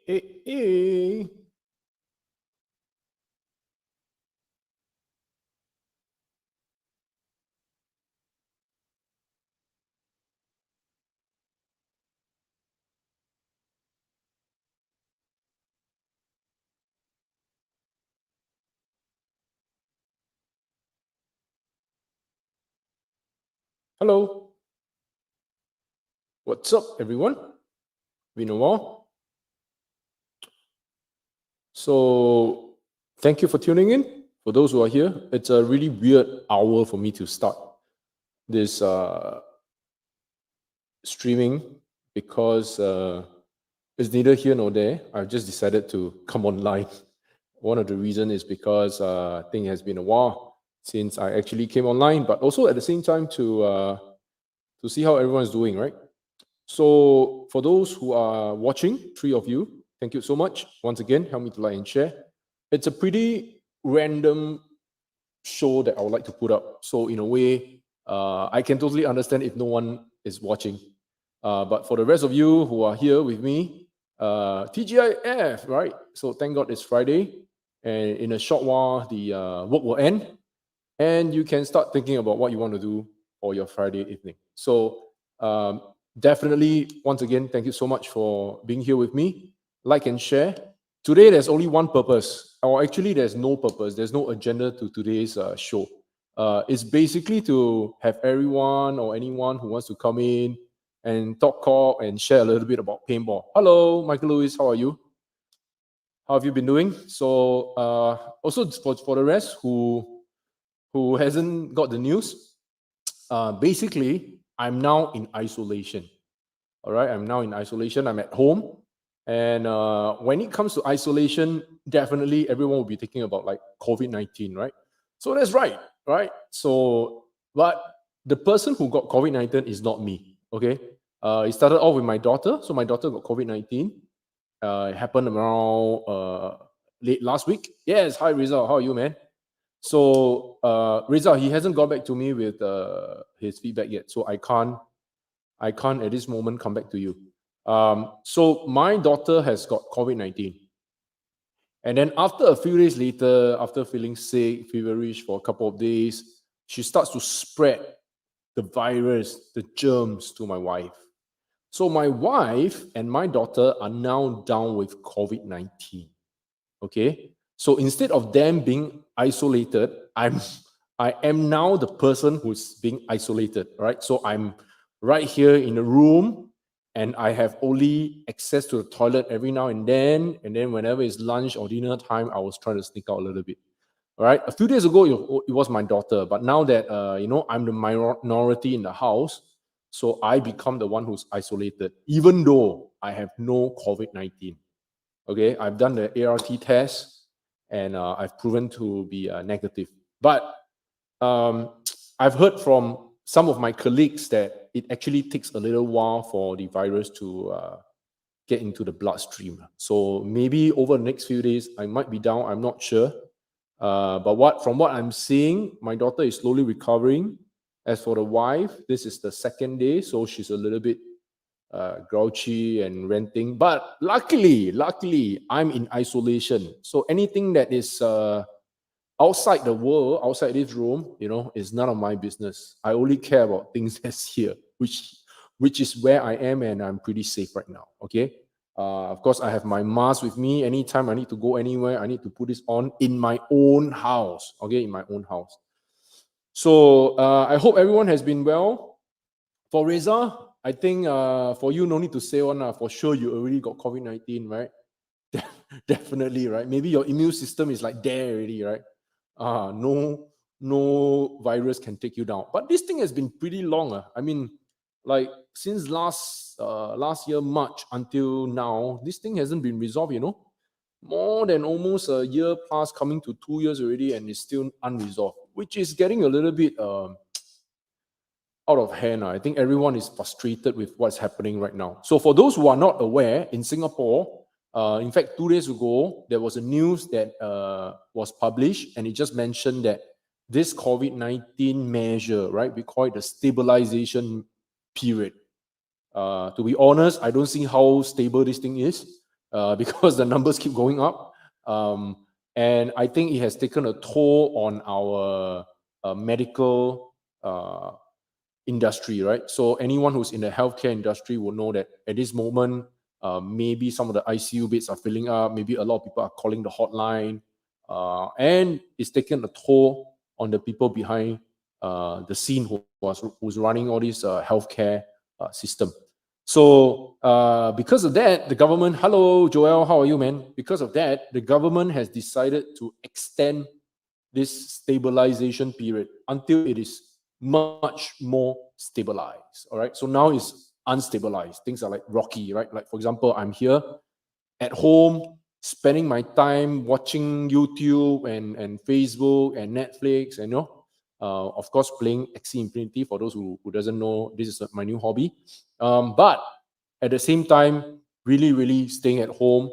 Hey. Hello. What's up, everyone? Been a while. So, thank you for tuning in. For those who are here, it's a really weird hour for me to start this streaming because it's neither here nor there. I've just decided to come online. One of the reasons is because I think it has been a while since I actually came online, but also at the same time to see how everyone's doing, right? So, for those who are watching, three of you, thank you so much. Once again, help me to like and share. It's a pretty random show that I would like to put up. So, in a way, I can totally understand if no one is watching. But for the rest of you who are here with me, TGIF, right? So, thank God it's Friday. And in a short while, the work will end. And you can start thinking about what you want to do for your Friday evening. So, definitely, once again, thank you so much for being here with me. Like and share. Today, there's only one purpose, or actually, there's no purpose. There's no agenda to today's show. It's basically to have everyone or anyone who wants to come in and talk and share a little bit about paintball. Hello, Michael Lewis. How are you? How have you been doing? So, also for the rest who hasn't got the news, basically, I'm now in isolation. All right, I'm now in isolation. I'm at home, and when it comes to isolation, definitely everyone will be thinking about like COVID-19, right? So that's right, right? So, but the person who got COVID-19 is not me. Okay, it started off with my daughter. So my daughter got COVID-19. It happened around late last week. Yes, hi Rizal, how are you, man? So Rizal, he hasn't got back to me with his feedback yet, so I can't at this moment come back to you. So my daughter has got COVID-19. And then after a few days later, after feeling sick, feverish for a couple of days, she starts to spread the virus, the germs to my wife. So my wife and my daughter are now down with COVID-19. Okay. So instead of them being isolated, I am now the person who's being isolated, right? So I'm right here in the room and I have only access to the toilet every now and then whenever it's lunch or dinner time, I was trying to sneak out a little bit. All right. A few days ago, it was my daughter, but now that I'm the minority in the house, so I become the one who's isolated, even though I have no COVID-19. Okay, I've done the ART test and I've proven to be negative. But um, I've heard from some of my colleagues that it actually takes a little while for the virus to get into the bloodstream. So maybe over the next few days, I might be down. I'm not sure. But from what I'm seeing, my daughter is slowly recovering. As for the wife, this is the second day, so she's a little bit grouchy and ranting. But luckily, I'm in isolation. So anything that is outside the world, outside this room, is none of my business. I only care about things that's here, which is where I am, and I'm pretty safe right now. Okay. Of course, I have my mask with me. Anytime I need to go anywhere, I need to put this on in my own house. Okay, in my own house. So I hope everyone has been well. For Reza, I think for you, no need to say one. For sure, you already got COVID-19, right? Definitely, right? Maybe your immune system is like there already, right? No virus can take you down. But this thing has been pretty long. I mean, like since last year March until now, this thing hasn't been resolved. More than almost a year plus, coming to 2 years already, and it's still unresolved, which is getting a little bit out of hand. I think everyone is frustrated with what's happening right now. So for those who are not aware, in Singapore, in fact, 2 days ago, there was a news that was published, and it just mentioned that this COVID-19 measure, right, we call it the stabilization period. To be honest, I don't see how stable this thing is. because the numbers keep going up. And I think it has taken a toll on our medical industry, right? So anyone who's in the healthcare industry will know that at this moment, maybe some of the ICU beds are filling up, maybe a lot of people are calling the hotline, and it's taken a toll on the people behind the scene who's running all this healthcare system. So because of that, the government, hello Joel, how are you, man? Because of that, the government has decided to extend this stabilization period until it is much more stabilized. All right. So now it's unstabilized. Things are like rocky, right? Like, for example, I'm here at home, spending my time watching YouTube and Facebook and Netflix, and of course, playing Axie Infinity. For those who doesn't know, this is my new hobby. But at the same time, really, really staying at home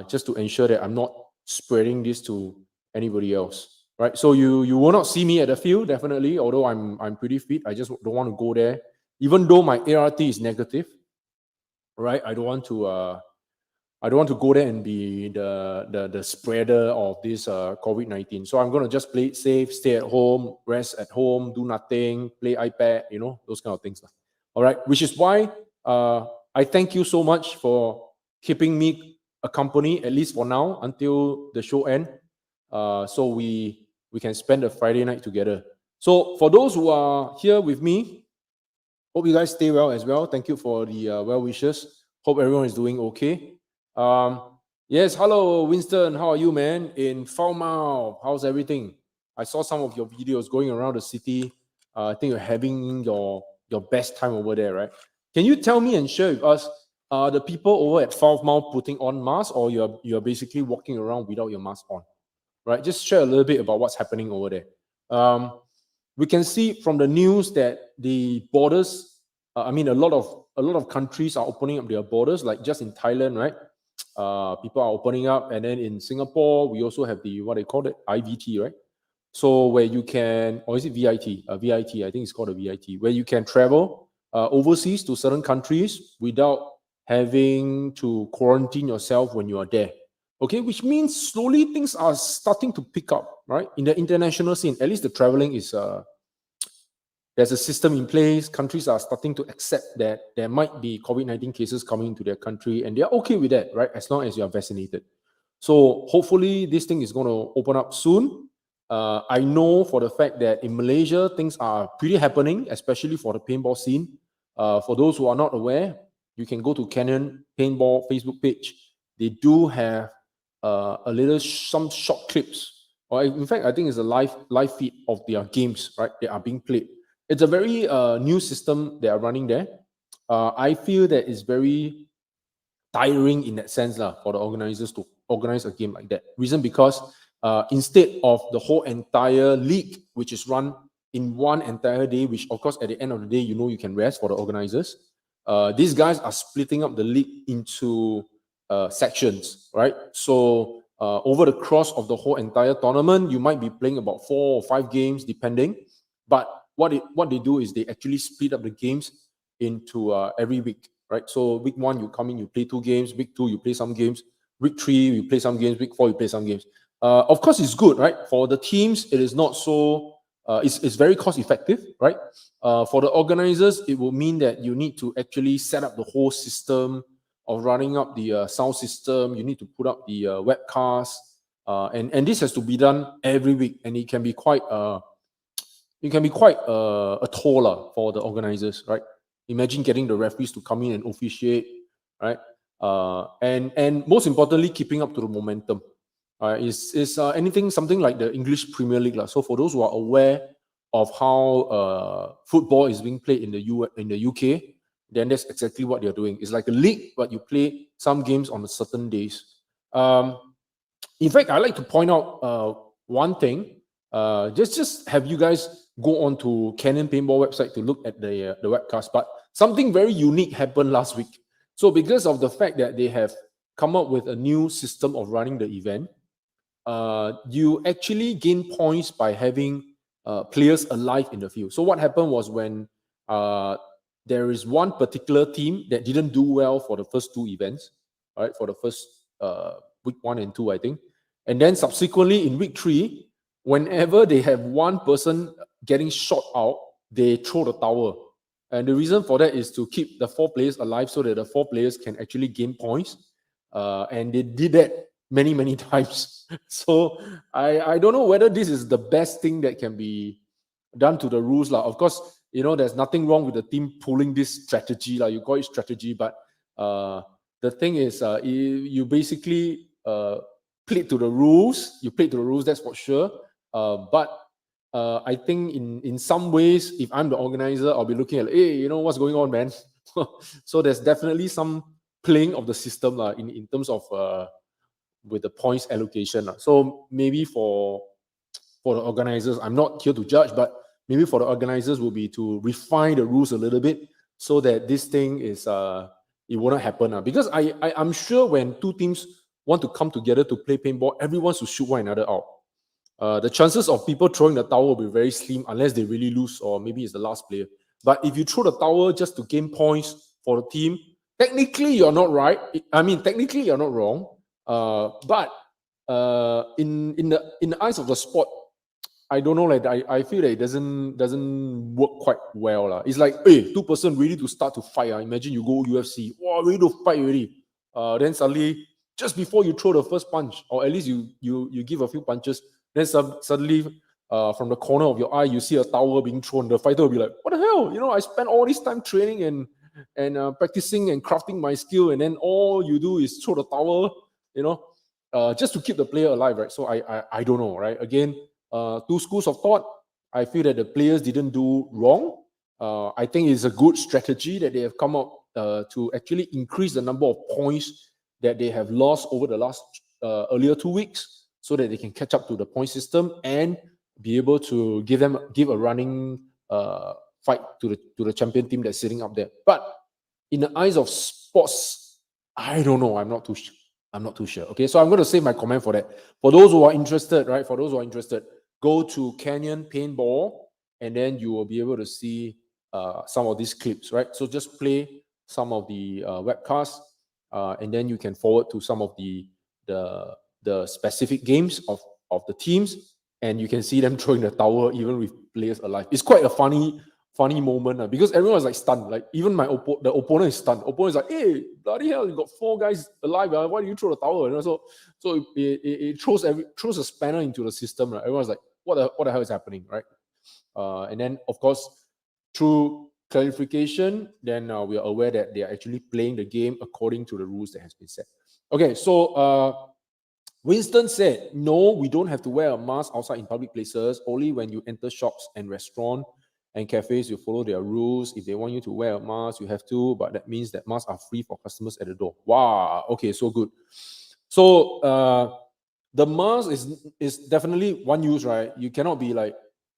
just to ensure that I'm not spreading this to anybody else. Right. So you will not see me at the field, definitely, although I'm pretty fit. I just don't want to go there. Even though my ART is negative, right? I don't want to go there and be the spreader of this COVID-19. So I'm going to just play it safe, stay at home, rest at home, do nothing, play iPad, those kind of things. All right, which is why I thank you so much for keeping me a company, at least for now, until the show end. So we can spend a Friday night together. So for those who are here with me, hope you guys stay well as well. Thank you for the well wishes. Hope everyone is doing okay. Yes, hello, Winston. How are you, man? In Falmouth, how's everything? I saw some of your videos going around the city. I think you're having your best time over there, right? Can you tell me and share with us, the people over at Falmouth putting on masks, or you're basically walking around without your mask on, right? Just share a little bit about what's happening over there. We can see from the news that the borders, a lot of countries are opening up their borders, like just in Thailand, right? People are opening up, and then in Singapore, we also have the what they call it IVT, right? So where you can, or is it VIT? VIT, I think it's called a VIT, where you can travel overseas to certain countries without having to quarantine yourself when you are there. Okay, which means slowly things are starting to pick up, right? In the international scene, at least the traveling is there's a system in place. Countries are starting to accept that there might be COVID-19 cases coming into their country, and they're okay with that, right? As long as you are vaccinated. So hopefully this thing is going to open up soon. I know for the fact that in Malaysia, things are pretty happening, especially for the paintball scene. For those who are not aware, you can go to Canon Paintball Facebook page. They do have some short clips, or in fact, I think it's a live feed of their games, right? They are being played. It's a very new system they are running there. I feel that it's very tiring in that sense for the organizers to organize a game like that. Reason because instead of the whole entire league, which is run in one entire day, which of course at the end of the day, you can rest for the organizers. These guys are splitting up the league into sections, right? So over the course of the whole entire tournament, you might be playing about 4 or 5 games, depending. But what they do is they actually split up the games into every week, right? So week 1 you come in, you play 2 games. Week 2 you play some games. Week 3 you play some games. Week 4 you play some games. Of course, it's good, right? For the teams, it is not so. It's very cost effective, right? For the organizers, it will mean that you need to actually set up the whole system of running up the sound system. You need to put up the webcast, and this has to be done every week, and it can be quite a toll for the organizers, right? Imagine getting the referees to come in and officiate, right? And most importantly, keeping up to the momentum. Is something like the English Premier League. So for those who are aware of how football is being played in the UK, then that's exactly what they're doing. It's like a league, but you play some games on certain days. In fact, I like to point out one thing. Just have you guys go on to Canon Paintball website to look at the webcast. But something very unique happened last week. So because of the fact that they have come up with a new system of running the event, you actually gain points by having players alive in the field. So what happened was when there is one particular team that didn't do well for the first 2 events, right, for the first week 1 and 2, I think. And then subsequently in week 3, whenever they have one person getting shot out, they throw the towel. And the reason for that is to keep the 4 players alive so that the 4 players can actually gain points. And they did that many, many times. So I don't know whether this is the best thing that can be done to the rules. Of course, there's nothing wrong with the team pulling this strategy. You call it strategy, but the thing is, you basically play to the rules. You play to the rules, that's for sure. But I think in some ways, if I'm the organizer, I'll be looking at, hey, what's going on, man? So there's definitely some playing of the system in terms of with the points allocation. So maybe for the organizers, I'm not here to judge, but maybe for the organizers will be to refine the rules a little bit so that this thing is it won't happen. Because I'm sure when 2 teams want to come together to play paintball, everyone wants to shoot one another out. The chances of people throwing the towel will be very slim unless they really lose or maybe it's the last player. But if you throw the towel just to gain points for the team, technically you're not right. I mean, technically you're not wrong. But in the eyes of the sport, I don't know. I feel that it doesn't work quite well. It's like, hey, 2 person ready to start to fight. Imagine you go UFC, wow, ready to fight already. Then suddenly, just before you throw the first punch, or at least you give a few punches, then suddenly from the corner of your eye, you see a towel being thrown. The fighter will be like, what the hell? I spent all this time training and practicing and crafting my skill, and then all you do is throw the towel, just to keep the player alive, right? So I don't know, right? Again, 2 schools of thought. I feel that the players didn't do wrong. I think it's a good strategy that they have come up to actually increase the number of points that they have lost over the last earlier 2 weeks, so that they can catch up to the point system and be able to give a running fight to the champion team that's sitting up there. But in the eyes of sports, I don't know. I'm not too sure. Okay, so I'm going to save my comment for that. For those who are interested, right? For those who are interested, go to Canyon Paintball, and then you will be able to see some of these clips, right? So just play some of the webcasts, and then you can forward to some of the specific games of the teams, and you can see them throwing the towel even with players alive. It's quite a funny moment because everyone was like stunned. Like even the opponent is stunned. Opponent is like, hey, bloody hell, you got 4 guys alive. Why do you throw the towel? So it throws a spanner into the system. Right? Everyone's like, what the hell is happening, right? And then of course, through clarification, then we are aware that they are actually playing the game according to the rules that has been set. Okay, so Winston said, no, we don't have to wear a mask outside in public places. Only when you enter shops and restaurants and cafes, you follow their rules. If they want you to wear a mask, you have to, but that means that masks are free for customers at the door. Wow, okay, so good. So the mask is definitely one use, right? You cannot be like,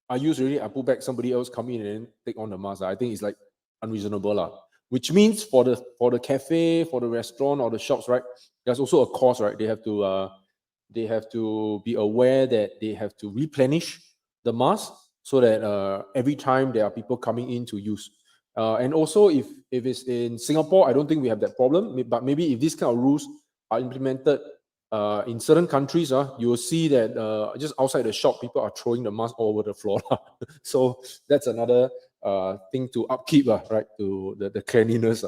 I use already, I put back, somebody else come in and then take on the mask. I think it's like unreasonable. Which means for the cafe, for the restaurant or the shops, right? There's also a cost, right? They have to be aware that they have to replenish the mask so that every time there are people coming in to use. And also, if it's in Singapore, I don't think we have that problem. But maybe if these kind of rules are implemented in certain countries, you will see that just outside the shop, people are throwing the mask all over the floor. So that's another thing to upkeep, right? To the cleanliness.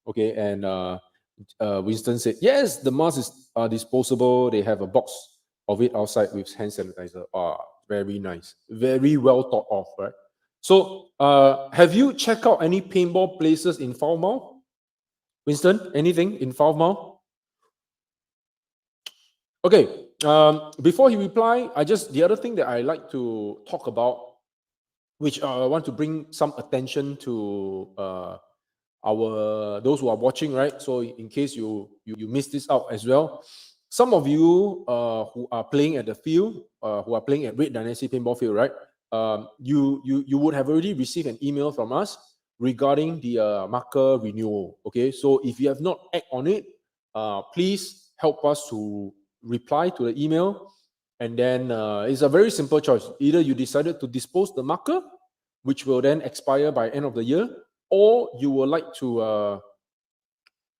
Okay, and Winston said, yes, the mask is disposable. They have a box of it outside with hand sanitizer. Very nice. Very well thought of, right? So have you checked out any paintball places in Foul Mouth? Winston, anything in Foul Mouth? Okay, before he reply, the other thing that I like to talk about, which I want to bring some attention to those who are watching, right? So in case you missed this out as well, some of you who are playing at the field, who are playing at Red Dynasty Paintball Field, right? You would have already received an email from us regarding the marker renewal. Okay, so if you have not acted on it, please help us to reply to the email, and then it's a very simple choice. Either you decided to dispose the marker, which will then expire by end of the year, or you would like to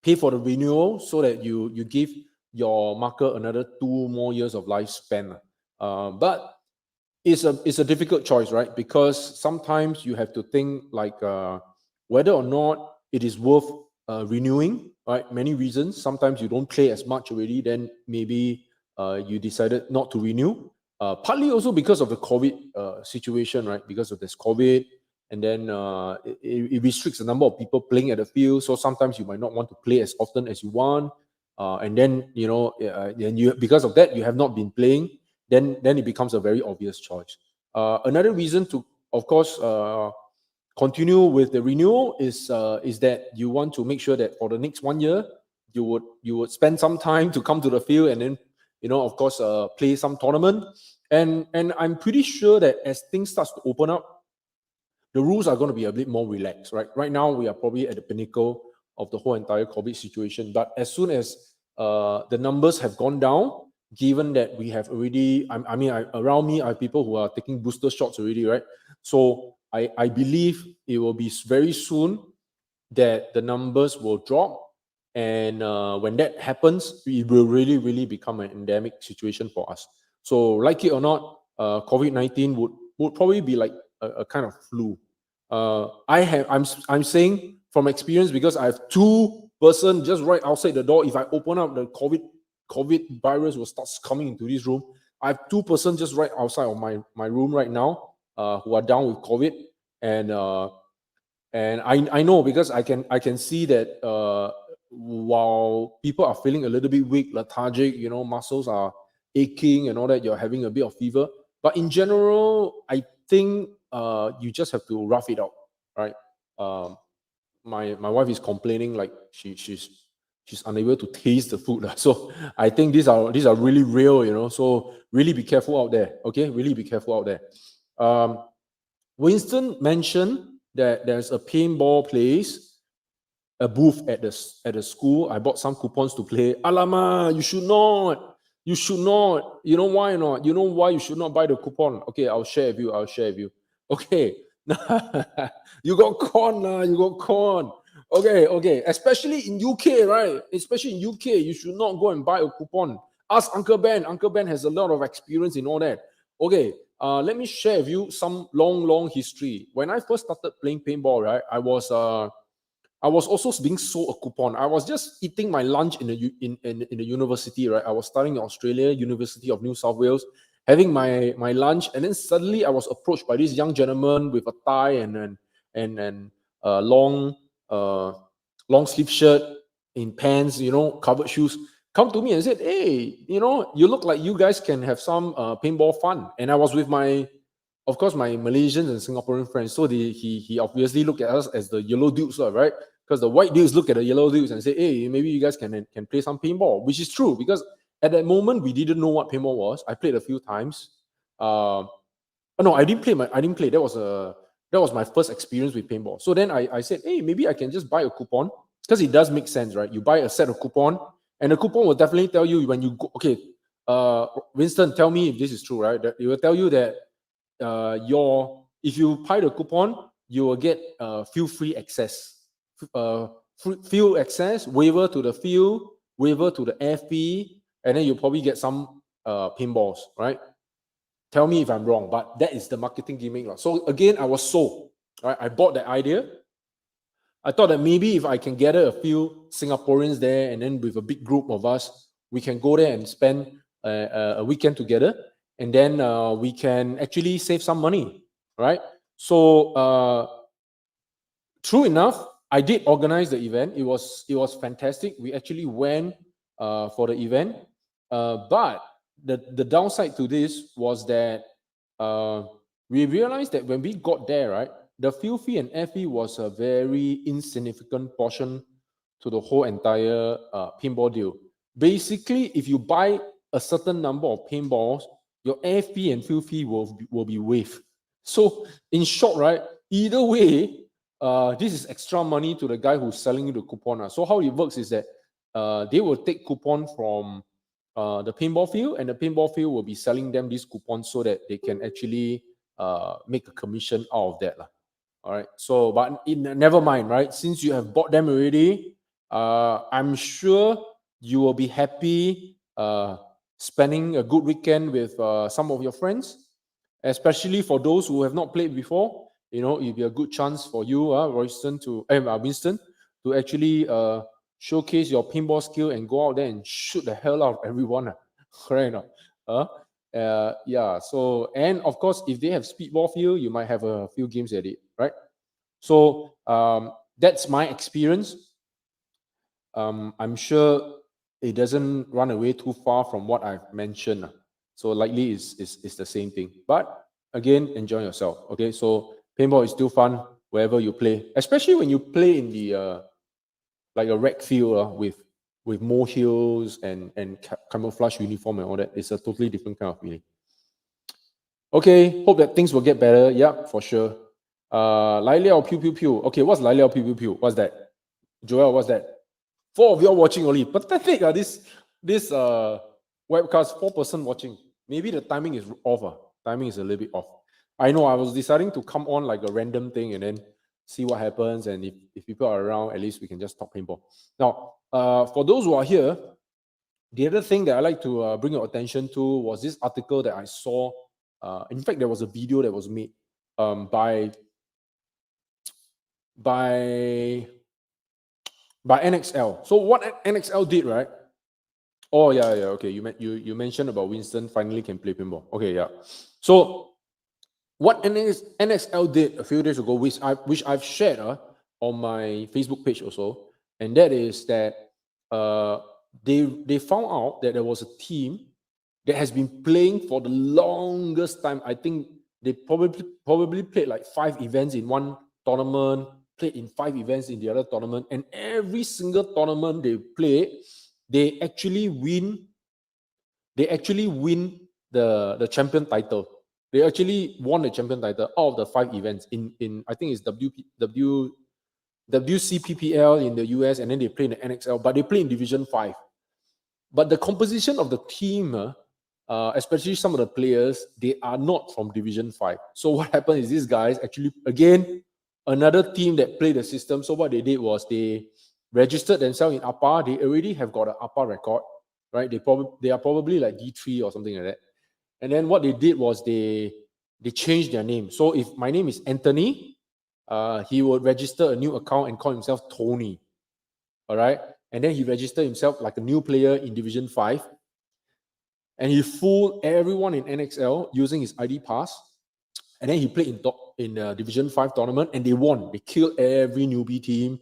pay for the renewal so that you give your marker another 2 more years of lifespan. But it's a difficult choice, right? Because sometimes you have to think like whether or not it is worth renewing, right? Many reasons. Sometimes you don't play as much already, then maybe you decided not to renew. Partly also because of the COVID situation, right? Because of this COVID, and then it restricts the number of people playing at the field. So sometimes you might not want to play as often as you want, and then then you because of that you have not been playing. Then it becomes a very obvious choice. Another reason to, of course, continue with the renewal is that you want to make sure that for the next 1 year you would spend some time to come to the field, and then of course play some tournament. And I'm pretty sure that as things starts to open up, the rules are going to be a bit more relaxed, right? Right now, we are probably at the pinnacle of the whole entire COVID situation. But as soon as the numbers have gone down, given that we have already, around me are people who are taking booster shots already, right? So I believe it will be very soon that the numbers will drop. And when that happens, it will really, really become an endemic situation for us. So, like it or not, COVID-19 would probably be like a kind of flu. I'm saying from experience, because I have two person just right outside the door. If I open up, the COVID virus will start coming into this room. I have two person just right outside of my room right now who are down with COVID. And I know, because I can see that while people are feeling a little bit weak, lethargic, muscles are aching and all that, you're having a bit of fever. But in general, I think you just have to rough it out, right? Um, my wife is complaining like she's unable to taste the food. So I think these are really real, So really be careful out there, okay? Really be careful out there. Winston mentioned that there's a paintball place, a booth at the school. I bought some coupons to play. Alama, you should not. You should not. You know why not? You know why you should not buy the coupon? Okay, I'll share with you. I'll share with you. Okay. You got con, lah. You got con. Okay, okay. Especially in UK, right? Especially in UK, you should not go and buy a coupon. Ask Uncle Ben. Uncle Ben has a lot of experience in all that. Okay, let me share with you some long history. When I first started playing paintball, right, I was also being sold a coupon. I was just eating my lunch in the university, right? I was studying in Australia, University of New South Wales, having my lunch, and then suddenly I was approached by this young gentleman with a tie and long uh, long sleeve shirt, in pants, covered shoes, come to me and said, "Hey, you look like you guys can have some paintball fun." And I was with of course, my Malaysians and Singaporean friends. So he obviously looked at us as the yellow dudes, right? Because the white dudes look at the yellow dudes and say, "Hey, maybe you guys can play some paintball," which is true, because at that moment we didn't know what paintball was. I played a few times. Oh, no, I didn't play. I didn't play. That was my first experience with paintball. So then I said, "Hey, maybe I can just buy a coupon," because it does make sense, right? You buy a set of coupon, and the coupon will definitely tell you when you go. Okay, Winston, tell me if this is true, right? That it will tell you that if you buy the coupon, you will get field free access, field access, waiver to the field, waiver to the air fee, and then you'll probably get some paintballs, right? Tell me if I'm wrong, but that is the marketing gimmick. So again, I was sold. Right? I bought that idea. I thought that maybe if I can gather a few Singaporeans there, and then with a big group of us, we can go there and spend a weekend together, and then we can actually save some money, right? So true enough, I did organize the event. It was fantastic. We actually went for the event, but the downside to this was that we realized that when we got there, right, the fuel fee and air fee was a very insignificant portion to the whole entire paintball deal. Basically, if you buy a certain number of paintballs, your air fee and fuel fee will be waived. So, in short, right, either way, this is extra money to the guy who's selling you the coupon. So how it works is that they will take coupon from the paintball field, and the paintball field will be selling them these coupons so that they can actually make a commission out of that. All right. So, but never mind, right? Since you have bought them already, I'm sure you will be happy spending a good weekend with some of your friends, especially for those who have not played before. You know, it'll be a good chance for you, Winston, to actually showcase your paintball skill and go out there and shoot the hell out of everyone. Correct or not? Yeah. So, and of course, if they have speedball field, you might have a few games at it, right? So that's my experience. I'm sure it doesn't run away too far from what I've mentioned. So likely is the same thing. But again, enjoy yourself. Okay. So paintball is still fun wherever you play, especially when you play in the like a rec field with more hills and camouflage uniform and all that. It's a totally different kind of feeling. Okay, hope that things will get better. Yeah, for sure. Lai Liao Pew Pew Pew. Okay, what's Lai Liao Pew Pew Pew? What's that? Joel, what's that? 4 of you all watching only. Pathetic, this webcast, 4-person watching. Maybe the timing is off. Timing is a little bit off. I know I was deciding to come on like a random thing and then see what happens. And if people are around, at least we can just talk paintball. Now, for those who are here, the other thing that I like to bring your attention to was this article that I saw. In fact, there was a video that was made by NXL. So what NXL did, right? Oh yeah, okay. You mentioned about Winston finally can play pinball. Okay, yeah. So what NXL did a few days ago, which I've shared on my Facebook page also, and that is that they found out that there was a team that has been playing for the longest time. I think they probably played like 5 events in one tournament, played in 5 events in the other tournament, and every single tournament they play, they actually win. They actually win the champion title. They actually won the champion title out of the 5 events in I think it's WCPPL in the US, and then they play in the NXL, but they play in Division 5. But the composition of the team, especially some of the players, they are not from Division 5. So what happened is these guys actually, again, another team that played the system. So what they did was they registered themselves in APA. They already have got an APA record, right? They are probably like D3 or something like that. And then what they did was they changed their name. So if my name is Anthony, he would register a new account and call himself Tony. All right. And then he registered himself like a new player in Division 5. And he fooled everyone in NXL using his ID pass. And then he played in the Division 5 tournament and they won. They killed every newbie team.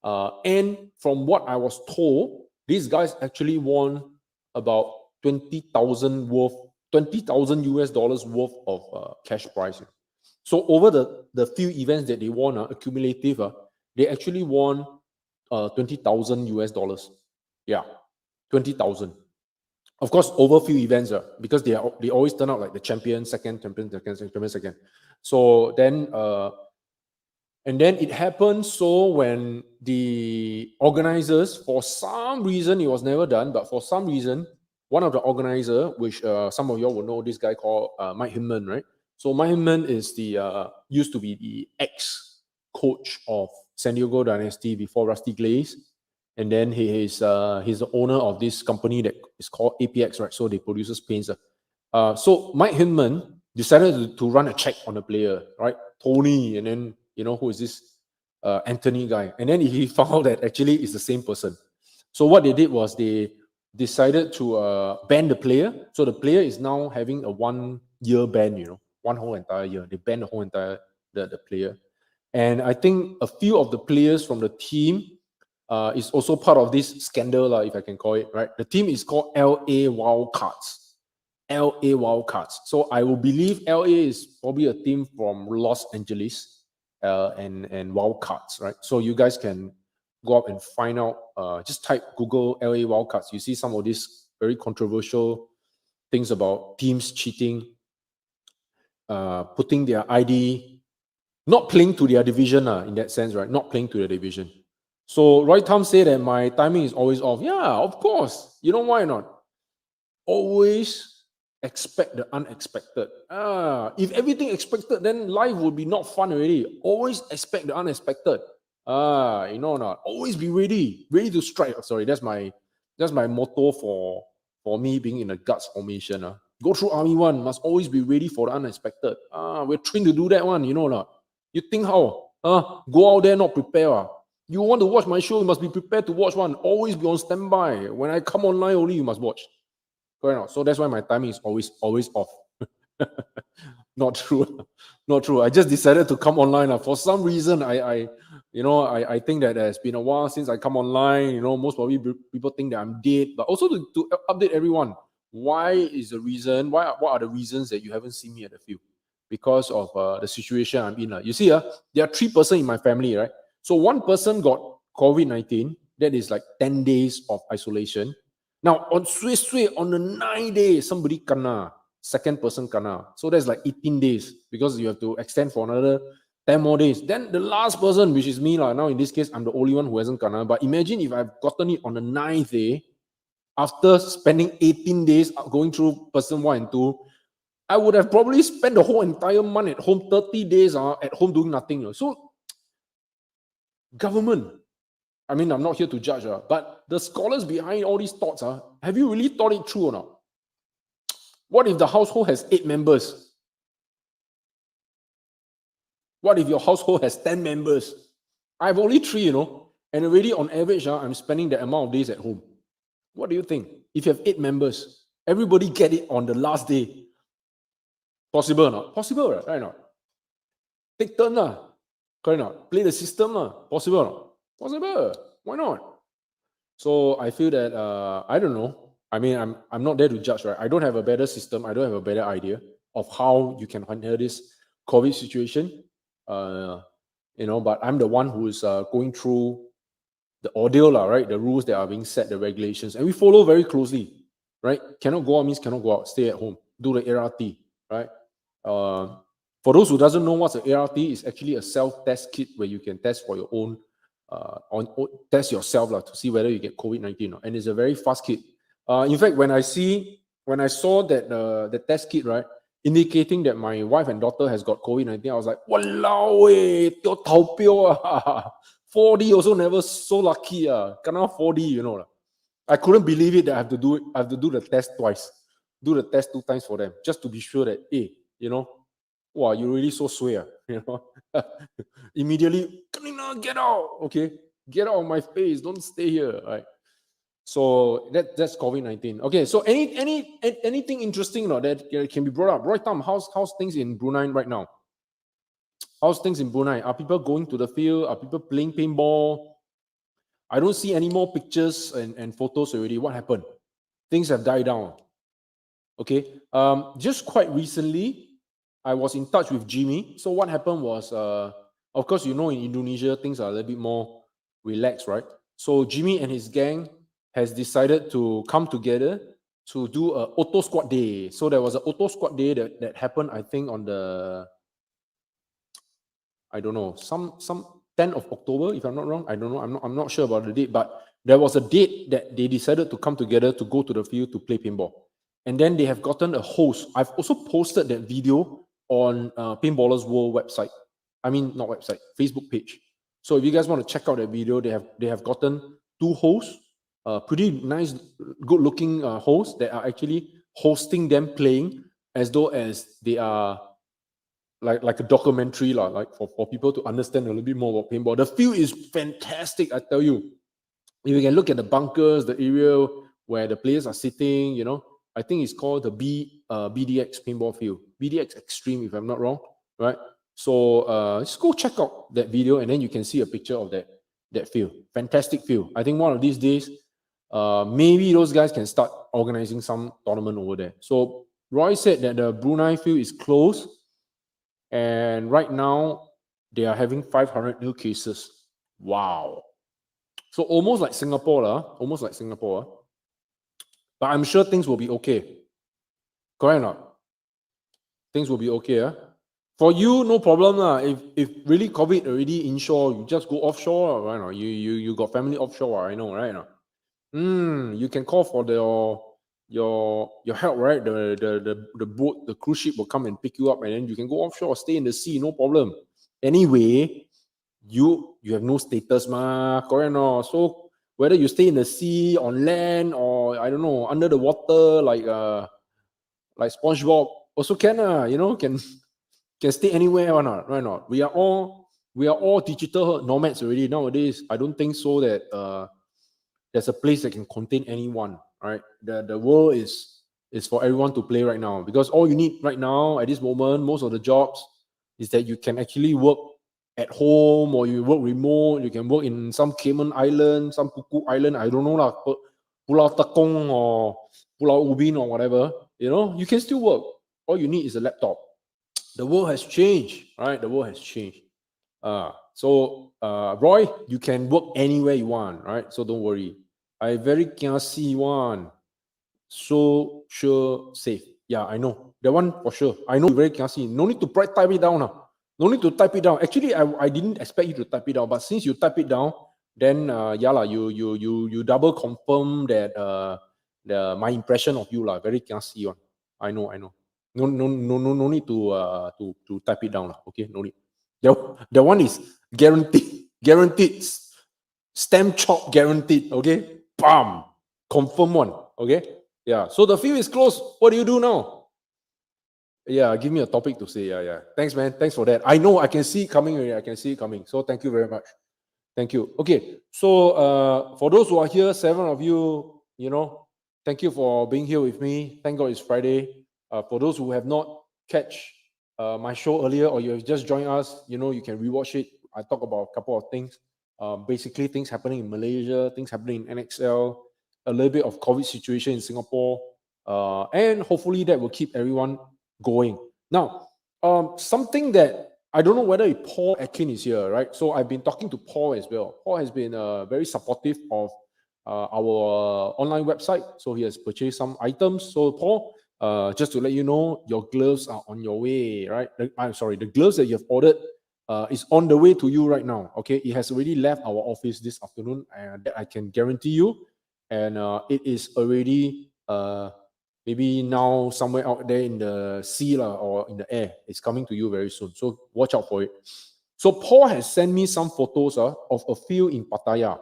And from what I was told, these guys actually won about 20,000 US dollars worth of cash prize. So over the few events that they won, accumulative, they actually won 20,000 US dollars. Yeah, 20,000. Of course, over few events, because they always turn out like the champion, second, champion, second. So then, and then it happened. So when the organizers, for some reason, it was never done, but for some reason, one of the organizer, which some of y'all will know, this guy called Mike Hinman, right? So Mike Hinman is used to be the ex-coach of San Diego Dynasty before Rusty Glaze. And then he's the owner of this company that is called APX, right? So they produces paints. So Mike Hinman decided to run a check on the player, right? Tony, and then who is this Anthony guy? And then he found out that actually it's the same person. So what they did was they decided to ban the player. So the player is now having a 1-year ban. One whole entire year. They banned the whole entire the player. And I think a few of the players from the team is also part of this scandal, if I can call it, right? The team is called LA Wildcats. LA Wildcats. So I will believe LA is probably a team from Los Angeles and Wildcats, right? So you guys can go up and find out. Just type Google LA Wildcats. You see some of these very controversial things about teams cheating, putting their ID, not playing to their division in that sense, right? Not playing to their division. So Roy Tom said that my timing is always off. Yeah, of course. You know why not? Always expect the unexpected. If everything expected, then life would be not fun already. Always expect the unexpected. You know or not? Always be ready, ready to strike. Sorry, that's my motto for me being in a guts formation. Go through army one, must always be ready for the unexpected. We're trained to do that one, you know or not? You think how? Go out there not prepare. You want to watch my show, you must be prepared to watch one. Always be on standby. When I come online, only you must watch. Correct or not? So that's why my timing is always off. Not true. Not true. I just decided to come online. For some reason, I think that it's been a while since I come online. Most probably people think that I'm dead, but also to update everyone. Why is the reason? What are the reasons that you haven't seen me at the field? Because of the situation I'm in. You see, there are 3 persons in my family, right? So one person got COVID-19. That is like 10 days of isolation. Now, on on the 9 days, somebody kena. Second person kena. So that's like 18 days because you have to extend for another 10 more days. Then the last person, which is me, now in this case, I'm the only one who hasn't kena. But imagine if I've gotten it on the 9th day, after spending 18 days going through person 1 and 2, I would have probably spent the whole entire month at home, 30 days at home doing nothing. So, government, I mean, I'm not here to judge, but the scholars behind all these thoughts, have you really thought it through or not? What if the household has 8 members? What if your household has 10 members? I have only 3, and already on average, I'm spending that amount of days at home. What do you think? If you have 8 members, everybody get it on the last day. Possible or not? Possible, right? Right or not? Take turn, correct or not? Play the system, possible or not? Possible. Why not? So I feel that I don't know. I mean, I'm not there to judge, right? I don't have a better system. I don't have a better idea of how you can handle this COVID situation. But I'm the one who is going through the ordeal, right? The rules that are being set, the regulations, and we follow very closely, right? Cannot go out means cannot go out. Stay at home. Do the ART, right? For those who doesn't know what's an ART, it's actually a self-test kit where you can test for your own, test yourself to see whether you get COVID-19, and it's a very fast kit. In fact, when I saw that the test kit, right, indicating that my wife and daughter has got COVID-19, I was like, walao tio tao pio 4D also never so lucky kena 4D. I couldn't believe it that I have to do the test twice, do the test 2 times for them just to be sure that wow, you really so swear, immediately get out, okay, get out of my face, don't stay here, right? So that's COVID-19. Okay, so anything interesting that can be brought up? Roy Tam, how's things in Brunei right now? How's things in Brunei? Are people going to the field? Are people playing paintball? I don't see any more pictures and photos already. What happened? Things have died down. Okay. Just quite recently, I was in touch with Jimmy. So what happened was, of course, in Indonesia, things are a little bit more relaxed, right? So Jimmy and his gang has decided to come together to do a auto squad day. So there was an auto squad day that happened, I think, on the, I don't know, some 10th of October, if I'm not wrong. I don't know. I'm not sure about the date, but there was a date that they decided to come together to go to the field to play paintball. And then they have gotten a host. I've also posted that video on Paintballers World website. I mean, not website, Facebook page. So if you guys want to check out that video, they have gotten 2 hosts, pretty nice, good-looking hosts that are actually hosting them playing as though as they are like a documentary, like for people to understand a little bit more about paintball. The field is fantastic, I tell you. If you can look at the bunkers, the area where the players are sitting, I think it's called the BDX paintball field, BDX Extreme, if I'm not wrong, right? So just go check out that video, and then you can see a picture of that field. Fantastic field. I think one of these days, maybe those guys can start organizing some tournament over there. So Roy said that the Brunei field is closed, and right now they are having 500 new cases. Wow. So almost like Singapore, almost like Singapore. But I'm sure things will be okay. Correct or not? Things will be okay. For you, no problem. If really COVID already inshore, you just go offshore, right? You got family offshore, I know, right? You can call for your help, right? The boat, the cruise ship will come and pick you up, and then you can go offshore, stay in the sea, no problem. Anyway, you have no status, correct or not? So whether you stay in the sea, on land, or I don't know, under the water, like SpongeBob, also can, can stay anywhere or not, right? Not. We are all digital nomads already nowadays. I don't think so that there's a place that can contain anyone, right? The world is for everyone to play right now, because all you need right now at this moment, most of the jobs, is that you can actually work at home, or you work remote. You can work in some Cayman Island, some Kuku Island, I don't know lah, Pulau Tekong or Pulau Ubin or whatever. You can still work. All you need is a laptop. The world has changed, right? The world has changed. Roy, you can work anywhere you want, right? So don't worry. I very kiasi one. So sure safe. Yeah, I know. That one for sure. I know you very kiasi. No need to type it down now. No need to type it down. Actually, I didn't expect you to type it down, but since you type it down, then you double confirm that my impression of you very kiasi one. I know. No need to type it down lah. Okay, no need. The one is guaranteed, stamp chop guaranteed. Okay, bam, confirm one. Okay, yeah. So the field is closed. What do you do now? Yeah, give me a topic to say. Yeah. Thanks, man. Thanks for that. I know I can see it coming already. I can see it coming. So thank you very much. Thank you. Okay. So for those who are here, 7 of you, thank you for being here with me. Thank God it's Friday. For those who have not catch my show earlier, or you have just joined us, you can rewatch it. I talk about a couple of things. Basically, things happening in Malaysia, things happening in NXL, a little bit of COVID situation in Singapore, and hopefully that will keep everyone going. Now, something that I don't know whether Paul Atkin is here, right? So I've been talking to Paul as well. Paul has been very supportive of our online website. So he has purchased some items. So Paul, just to let you know, your gloves are on your way, right? I'm sorry, the gloves that you have ordered is on the way to you right now. Okay, it has already left our office this afternoon, and that I can guarantee you. And it is already maybe now somewhere out there in the sea or in the air. It's coming to you very soon. So watch out for it. So Paul has sent me some photos of a field in Pattaya.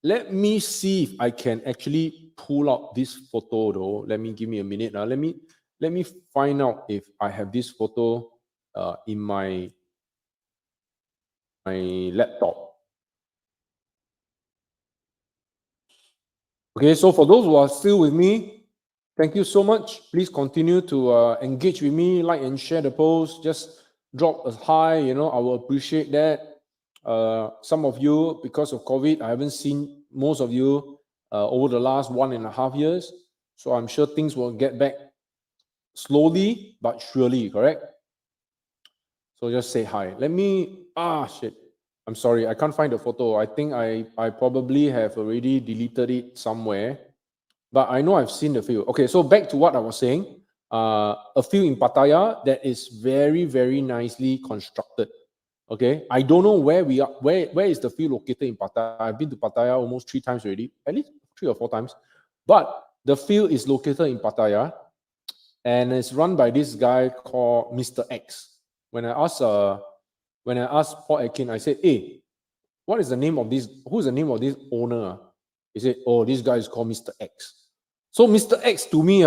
Let me see if I can actually pull out this photo though. Give me a minute. Let me find out if I have this photo in my laptop. Okay, so for those who are still with me, thank you so much. Please continue to engage with me, like and share the post. Just drop a hi, I will appreciate that. Some of you, because of COVID, I haven't seen most of you over the last 1.5 years. So I'm sure things will get back slowly but surely, correct? So just say hi. Shit. I'm sorry, I can't find the photo. I think I probably have already deleted it somewhere. But I know I've seen the field. Okay, so back to what I was saying. A field in Pattaya that is very, very nicely constructed. Okay, I don't know where we are. Where is the field located in Pattaya? I've been to Pattaya almost 3 times already, at least 3 or 4 times. But the field is located in Pattaya, and it's run by this guy called Mr. X. When I asked Paul Atkin, I said, "Hey, what is the name of this? Who's the name of this owner?" He said, "Oh, this guy is called Mr. X." So Mr. X to me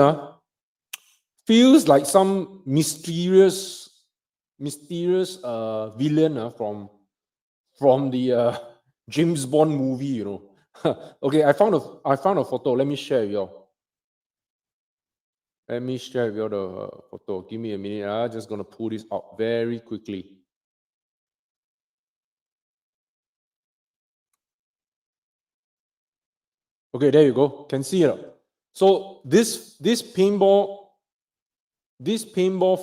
feels like some mysterious villain from the James Bond movie, Okay, I found a photo. Let me share with you. Let me share with you the photo. Give me a minute. I'm just gonna pull this out very quickly. Okay, there you go. Can see it. So this paintball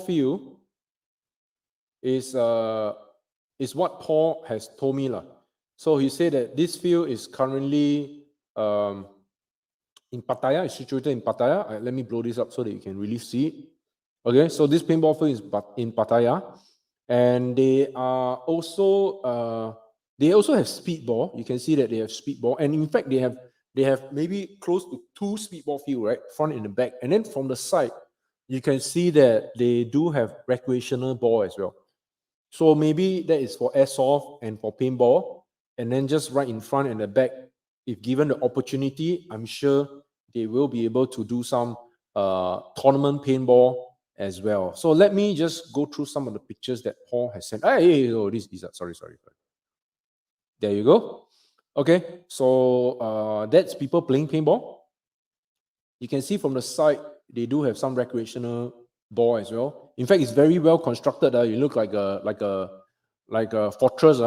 field is what Paul has told me lah. So he said that this field is currently in Pattaya. It's situated in Pattaya. Let me blow this up so that you can really see it. Okay, so this paintball field is in Pattaya, and they are also they also have speedball. You can see that they have speedball, and in fact they have maybe close to 2 speedball field, right, front and the back, and then from the side you can see that they do have recreational ball as well. So maybe that is for airsoft and for paintball. And then just right in front and the back, if given the opportunity, I'm sure they will be able to do some tournament paintball as well. So let me just go through some of the pictures that Paul has sent. Hey, oh, this is sorry. There you go. Okay, so that's people playing paintball. You can see from the side, they do have some recreational ball as well. In fact, it's very well constructed. You look like a fortress.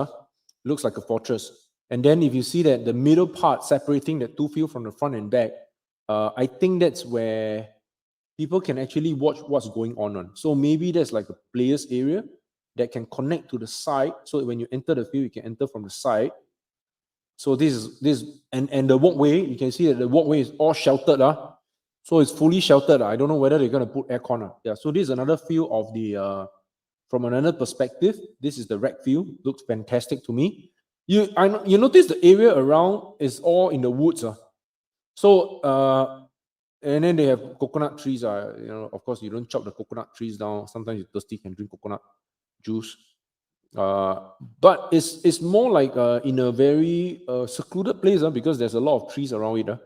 Looks like a fortress. And then if you see that the middle part separating the two field from the front and back, I think that's where people can actually watch what's going on. So maybe there's like a players area that can connect to the side. So when you enter the field, you can enter from the side. So this and the walkway, you can see that the walkway is all sheltered. So it's fully sheltered. I don't know whether they're going to put aircon. Yeah, so this is another view of the from another perspective. This is the rec view. Looks fantastic to me. You notice the area around is all in the woods. So and then they have coconut trees. Of course, you don't chop the coconut trees down. Sometimes you're thirsty, can drink coconut juice. But it's more like in a very secluded place because there's a lot of trees around it.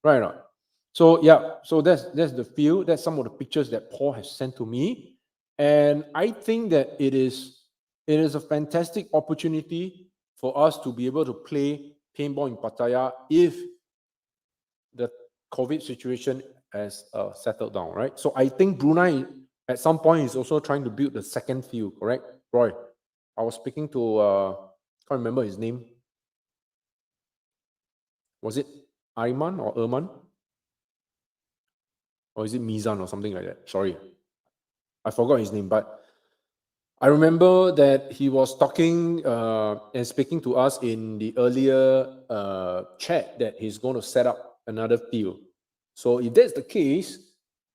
Right or not? So yeah, so that's the field. That's some of the pictures that Paul has sent to me, and I think that it is a fantastic opportunity for us to be able to play paintball in Pattaya if the COVID situation has settled down, right? So I think Brunei at some point is also trying to build the second field, correct, Roy? I was speaking to can't remember his name. Was it Ayman or Erman? Or is it Mizan or something like that? Sorry, I forgot his name, but I remember that he was talking and speaking to us in the earlier chat that he's going to set up another field. So if that's the case,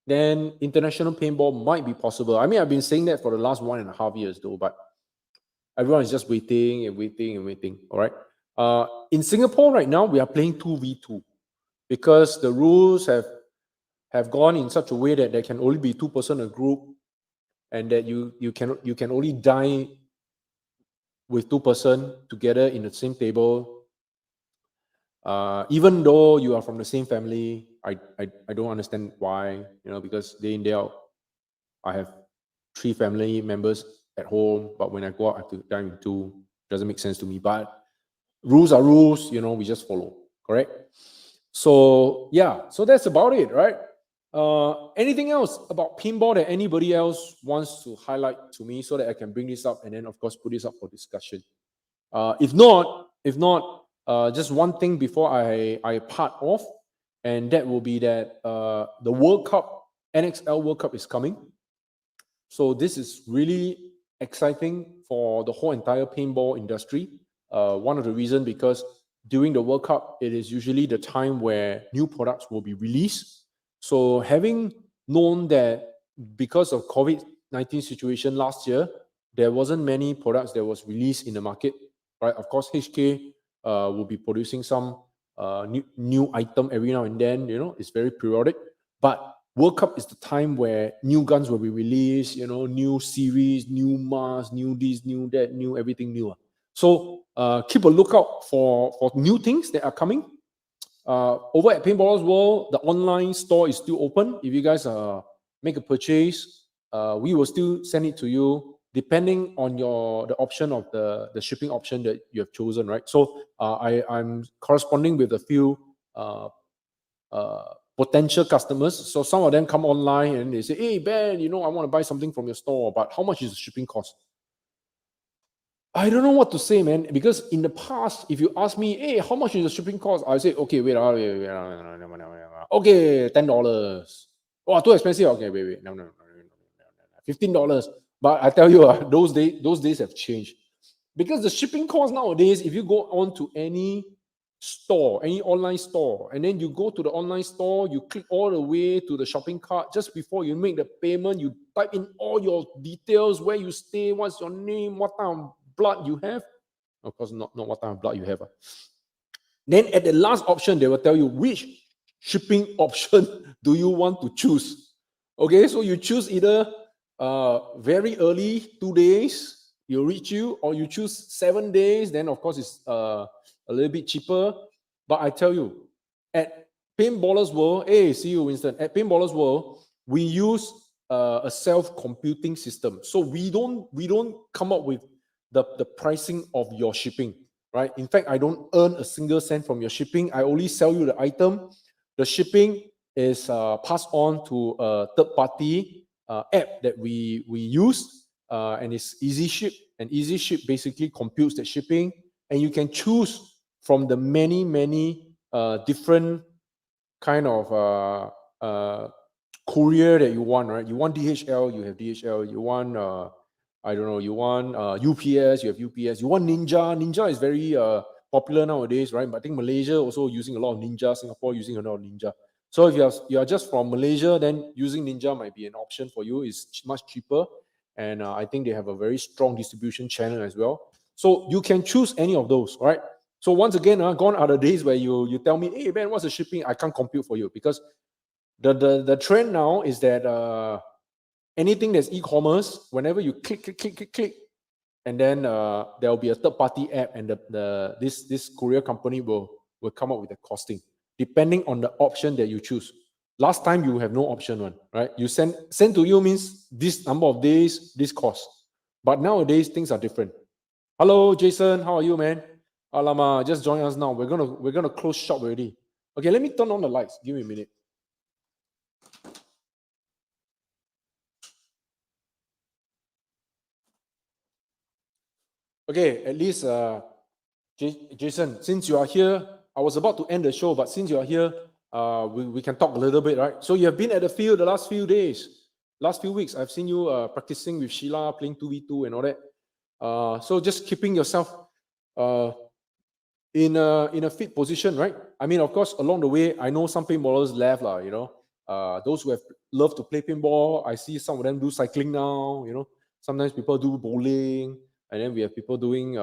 then international paintball might be possible. I mean, I've been saying that for the last 1.5 years though, but everyone is just waiting and waiting and waiting. All right. In Singapore right now, we are playing 2v2 because the rules have gone in such a way that there can only be 2% a group, and that you can only dine with 2% together in the same table. Even though you are from the same family, I don't understand why, because day in, day out, I have 3 family members at home, but when I go out, I have to dine with 2. Doesn't make sense to me. But rules are rules, we just follow, correct? So yeah, so that's about it, right? Anything else about paintball that anybody else wants to highlight to me so that I can bring this up and then of course put this up for discussion? If not, just one thing before I part off, and that will be that the World Cup, NXL World Cup is coming. So this is really exciting for the whole entire paintball industry. One of the reasons because during the World Cup, it is usually the time where new products will be released. So having known that because of COVID-19 situation last year, there wasn't many products that was released in the market, right? Of course, HK will be producing some new item every now and then, it's very periodic. But World Cup is the time where new guns will be released, new series, new masks, new this, new that, new everything new. So keep a lookout for new things that are coming. Over at Paintballers World, the online store is still open. If you guys make a purchase, we will still send it to you depending on the option of the shipping option that you have chosen, right? So I'm corresponding with a few potential customers. So some of them come online and they say, hey, Ben, I want to buy something from your store, but how much is the shipping cost? I don't know what to say, man, because in the past, if you ask me, hey, how much is the shipping cost? I say, okay, wait, okay, $10. Oh, too expensive. Okay, wait, no, $15. But I tell you, those days have changed, because the shipping cost nowadays, if you go on to any store, any online store, and then you go to the online store, you click all the way to the shopping cart. Just before you make the payment, you type in all your details, where you stay, what's your name, what kind of blood you have. Of course, not what kind of blood you have. Then at the last option, they will tell you which shipping option do you want to choose. Okay, so you choose either very early, 2 days, it'll reach you, or you choose 7 days, then of course it's a little bit cheaper. But I tell you, at Paintballers World, hey, see you, Winston. At Paintballers World, we use a self-computing system. So we don't come up with the pricing of your shipping, right? In fact, I don't earn a single cent from your shipping. I only sell you the item. The shipping is passed on to a third party app that we use, and it's Easy Ship. And Easy Ship basically computes the shipping, and you can choose from the many different kind of courier that you want, right? You want DHL, you have DHL. You want I don't know, you want UPS, you have UPS. You want Ninja. Ninja is very popular nowadays, right? But I think Malaysia also using a lot of Ninja. Singapore using a lot of Ninja. So if you are just from Malaysia, then using Ninja might be an option for you. It's much cheaper, and I think they have a very strong distribution channel as well. So you can choose any of those, right? So once again, gone are the days where you tell me, hey man, what's the shipping? I can't compute for you, because the trend now is that anything that's e-commerce, whenever you click, and then there will be a third-party app, and this courier company will come up with the costing depending on the option that you choose. Last time you have no option one, right? You send to you means this number of days, this cost. But nowadays things are different. Hello, Jason. How are you, man? Alama, just join us now. We're gonna close shop already. Okay, let me turn on the lights. Give me a minute. Okay, at least Jason, since you are here, I was about to end the show, but since you are here, we can talk a little bit, right? So you have been at the field the last few days, last few weeks. I've seen you practicing with Sheila, playing 2v2 and all that. So just keeping yourself uh, in a fit position, right? I mean, of course, along the way, I know some paintballers left, lah. Those who have loved to play paintball. I see some of them do cycling now. Sometimes people do bowling, and then we have people doing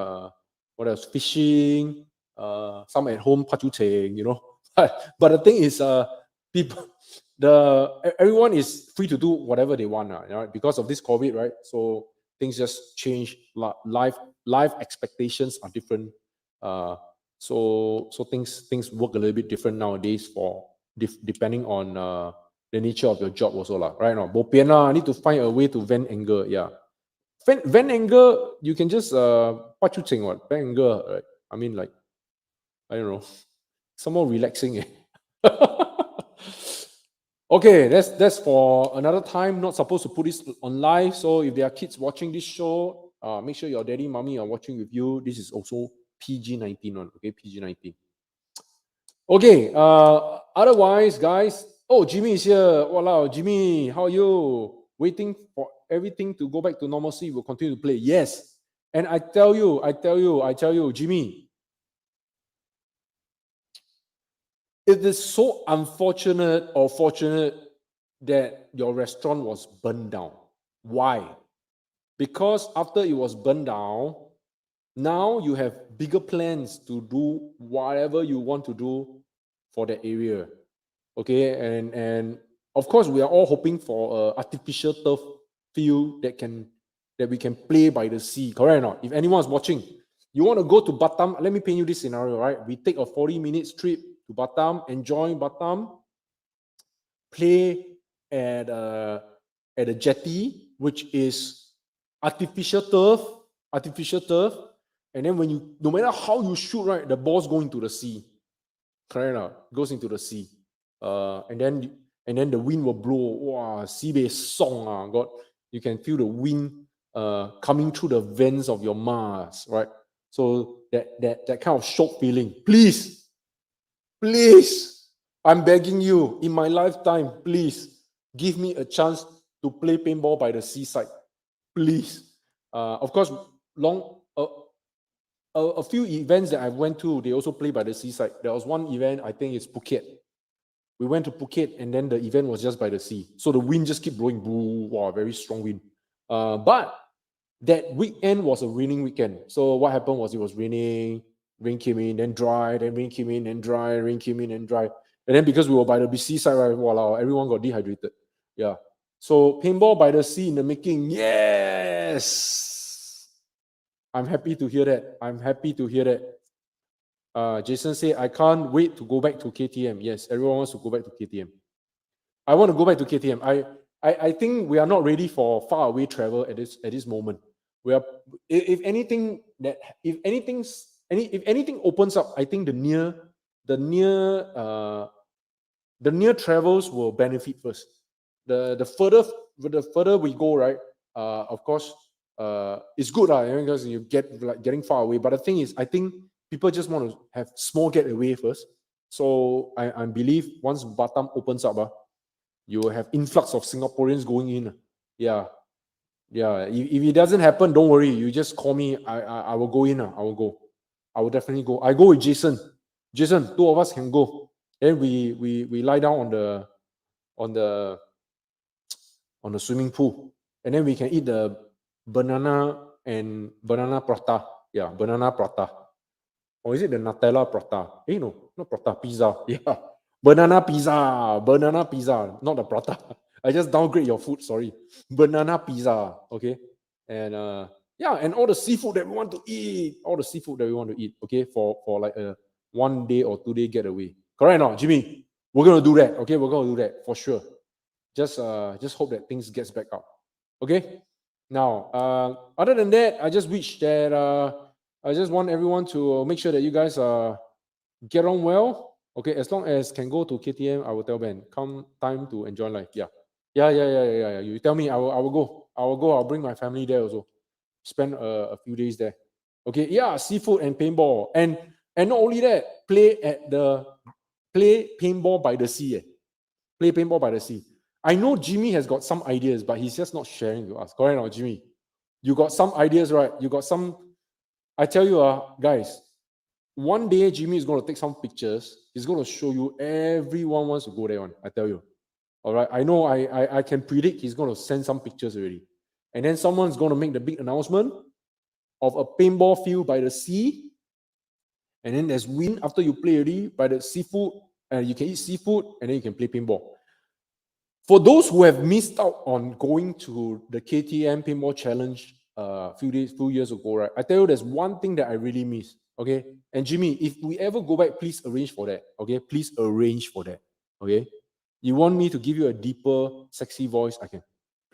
what else? Fishing. Some at home, pachucheng. But the thing is, people, everyone is free to do whatever they want, right? Because of this COVID, right? So things just change. Life expectations are different. So things work a little bit different nowadays for depending on the nature of your job also lah. Right now, bo pian lah. I need to find a way to vent anger. Yeah, vent anger. You can just pachucheng what vent anger. Right? I mean, like, I don't know, some more relaxing. Okay, that's for another time. Not supposed to put this on live. So if there are kids watching this show, make sure your daddy, mommy are watching with you. This is also PG-19 one. Okay, PG-19. Okay. Otherwise, guys. Oh, Jimmy is here. Wow, Jimmy, how are you? Waiting for everything to go back to normalcy. We'll continue to play. Yes. And I tell you, Jimmy, it is so unfortunate or fortunate that your restaurant was burned down. Why? Because after it was burned down, now you have bigger plans to do whatever you want to do for the area. Okay, and of course we are all hoping for an artificial turf field that we can play by the sea. Correct or not? If anyone's watching, you want to go to Batam, let me paint you this scenario, right? We take a 40-minute trip to Batam, enjoy Batam, play at a jetty, which is artificial turf, and then no matter how you shoot, right, the ball's going to the sea. Correct or not? Goes into the sea. And then the wind will blow. Wow, sibei song God. You can feel the wind coming through the vents of your mask, right? So that kind of shock feeling. Please, I'm begging you, in my lifetime, please give me a chance to play paintball by the seaside. Please. Of course, a few events that I went to, they also play by the seaside. There was one event, I think it's Phuket. We went to Phuket, and then the event was just by the sea. So the wind just kept blowing, boo, wow, very strong wind. But that weekend was a raining weekend. So what happened was it was raining, rain came in, then dry, then rain came in, then dry, rain came in, and dry. And then because we were by the seaside, right, wow, everyone got dehydrated. Yeah. So Paintball by the Sea in the making. Yes. I'm happy to hear that. I'm happy to hear that. Jason said, I can't wait to go back to KTM. Yes, everyone wants to go back to KTM. I want to go back to KTM. I think we are not ready for far away travel at this moment. We are, if anything opens up, I think the near travels will benefit first. The further we go, right? Of course, it's good because you getting far away. But the thing is, I think people just want to have small getaway first. So I believe once Batam opens up, you will have influx of Singaporeans going in. Yeah. If it doesn't happen, don't worry. You just call me. I will go in. I will go. I will definitely go. I go with Jason. Jason, two of us can go. Then we lie down on the swimming pool, and then we can eat the banana prata. Yeah, banana prata. Or is it the Nutella prata? No, not prata, pizza. Yeah, banana pizza, not the prata. I just downgrade your food, sorry. Banana pizza, okay? And and all the seafood that we want to eat, okay, for like a 1 day or 2 day getaway. Correct or not, Jimmy? We're gonna do that, okay? We're gonna do that for sure. Just hope that things gets back up, okay? Now, other than that, I just wish that I just want everyone to make sure that you guys get on well. Okay, as long as can go to KTM, I will tell Ben, come time to enjoy life. Yeah. You tell me, I will go. I'll bring my family there also. Spend a few days there. Okay, yeah, seafood and paintball. And not only that, play paintball by the sea. Play paintball by the sea. I know Jimmy has got some ideas, but he's just not sharing with us. Correct or not, Jimmy? You got some ideas, right? You got some. I tell you, guys, one day Jimmy is going to take some pictures. He's going to show you. Everyone wants to go there. I tell you. All right. I know. I can predict he's going to send some pictures already, and then someone's going to make the big announcement of a paintball field by the sea, and then there's wind after you play already by the seafood, and you can eat seafood, and then you can play paintball. For those who have missed out on going to the KTM Paintball Challenge few years ago, right? I tell you, there's one thing that I really miss. Okay, and Jimmy, if we ever go back, please arrange for that. Okay, please arrange for that. Okay, you want me to give you a deeper, sexy voice? I can.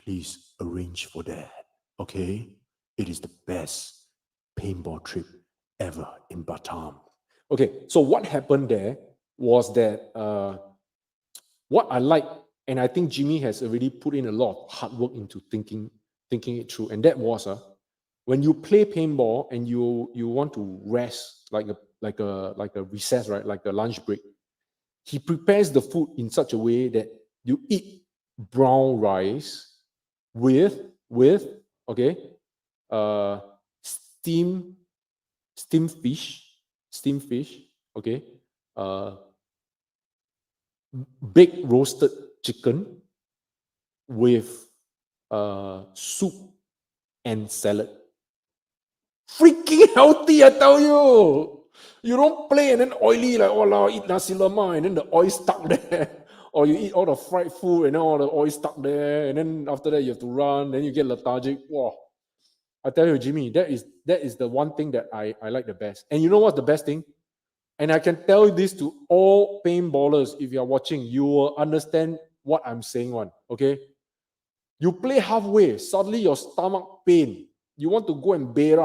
Please arrange for that. Okay, it is the best paintball trip ever in Batam. Okay, so what happened there was that what I like, and I think Jimmy has already put in a lot of hard work into thinking it through, and that was when you play paintball and you want to rest like a recess, right, like a lunch break. He prepares the food in such a way that you eat brown rice with okay, steamed fish, okay, baked roasted chicken with soup and salad. Freaking healthy, I tell you. You don't play and then oily like, oh, eat nasi lemak and then the oil stuck there. Or you eat all the fried food and then all the oil stuck there. And then after that, you have to run. Then you get lethargic. Wow. I tell you, Jimmy, that is the one thing that I like the best. And you know what's the best thing? And I can tell this to all paintballers. If you're watching, you will understand what I'm saying. Okay? You play halfway, suddenly your stomach pain. You want to go and bear.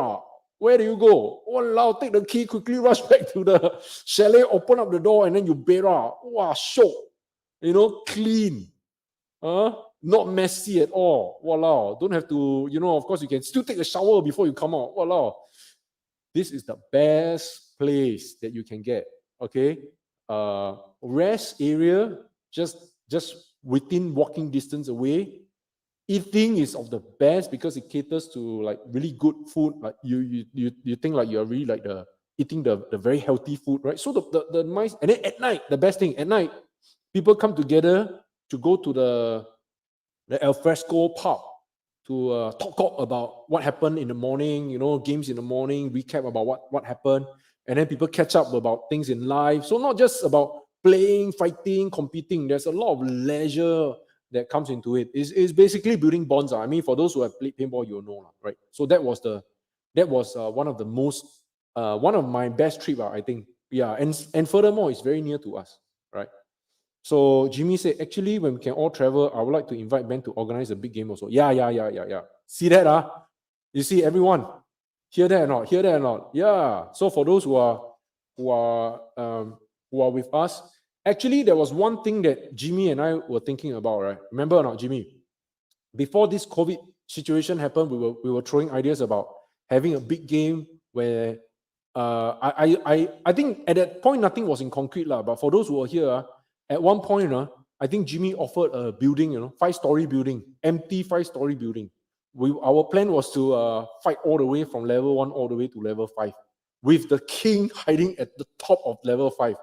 Where do you go? Walao, take the key, quickly rush back to the chalet, open up the door, and then you bear. Wow, shock. Clean. Not messy at all. Walao. Don't have to, of course, you can still take a shower before you come out. Walao. This is the best place that you can get. Okay? Rest area, just within walking distance away. Eating is of the best because it caters to like really good food. Like you think like you're really like eating the very healthy food, right? So the nice, and then at night, the best thing, at night, people come together to go to the al fresco pub to talk about what happened in the morning, games in the morning, recap about what happened, and then people catch up about things in life. So not just about playing, fighting, competing. There's a lot of leisure that comes into it. Is basically building bonds. I mean, for those who have played paintball, you'll know, right? So that was one of the most one of my best trip, I think. Yeah, and furthermore, it's very near to us, right? So Jimmy said, actually, when we can all travel, I would like to invite Ben to organize a big game also. Yeah. See that, You see, everyone, hear that or not? Hear that or not? Yeah. So for those who are with us, actually, there was one thing that Jimmy and I were thinking about, right? Remember or not, Jimmy? Before this COVID situation happened, we were throwing ideas about having a big game where I think at that point nothing was in concrete lah. But for those who are here, at one point, I think Jimmy offered a building, 5-story building, empty 5-story building. Our plan was to fight all the way from level 1 all the way to level 5, with the king hiding at the top of level 5,